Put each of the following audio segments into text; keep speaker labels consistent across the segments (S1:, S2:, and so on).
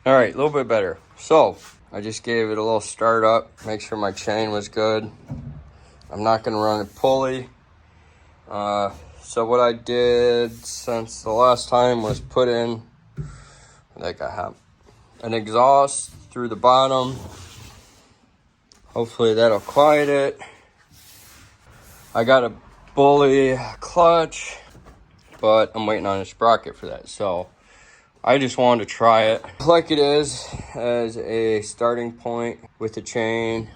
S1: All right, a little bit better. So I just gave it a little start up, make sure my chain was good. I'm not gonna run a pulley. So what I did since the last time was put in, like I have an exhaust through the bottom. Hopefully that'll quiet it. I got a bully clutch, but I'm waiting on a sprocket for that. So I just wanted to try it like it is as a starting point with the chain.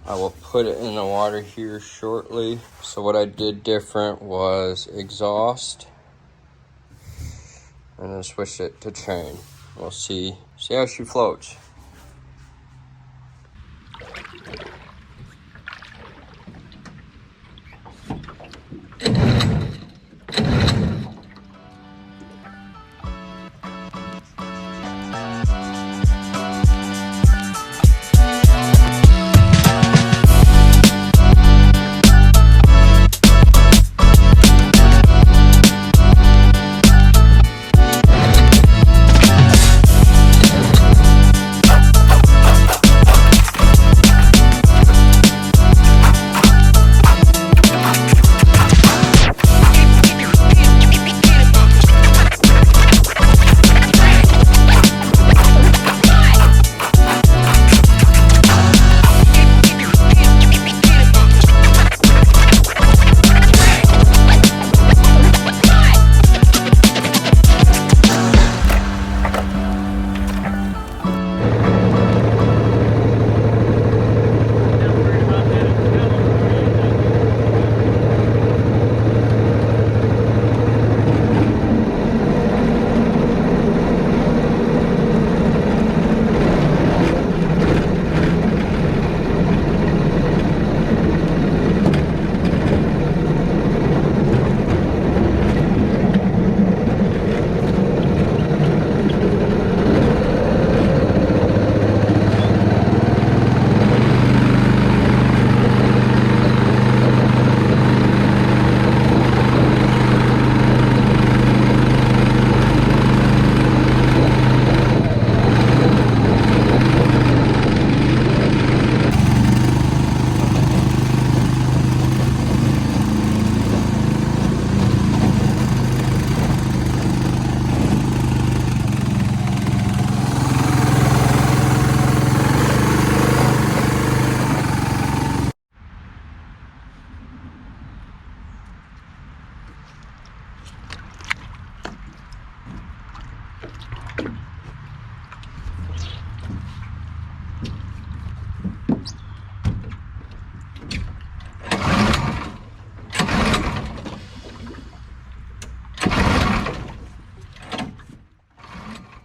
S1: I will put it in the water here shortly. So what I did different was exhaust and then switch it to chain. We'll see how she floats.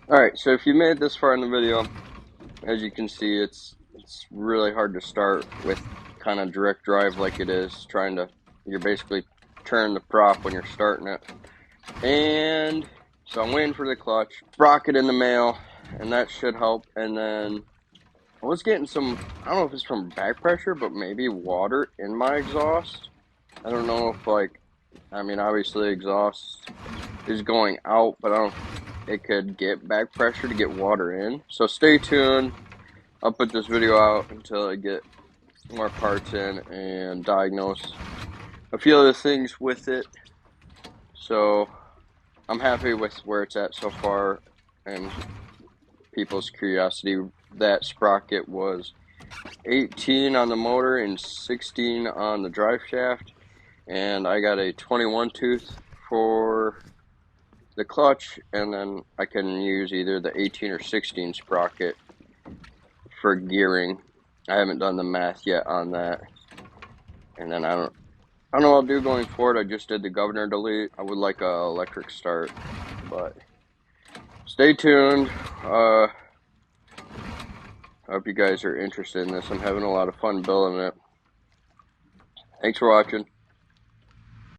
S1: Alright, so if you made this far in the video, as you can see, it's really hard to start with kind of direct drive like it is. You're basically turning the prop when you're starting it. And so I'm waiting for the clutch, sprocket in the mail, and that should help. And then I was getting some, I don't know if it's from back pressure, but maybe water in my exhaust. I don't know if obviously exhaust is going out, but I don't, it could get back pressure to get water in. So stay tuned. I'll put this video out until I get more parts in and diagnose a few other things with it. So I'm happy with where it's at so far, and people's curiosity, that sprocket was 18 on the motor and 16 on the drive shaft, and I got a 21 tooth for the clutch, and then I can use either the 18 or 16 sprocket for gearing. I haven't done the math yet on that, and then I don't know what I'll do going forward. I just did the governor delete. I would like a electric start, but stay tuned. I hope you guys are interested in this. I'm having a lot of fun building it. Thanks for watching.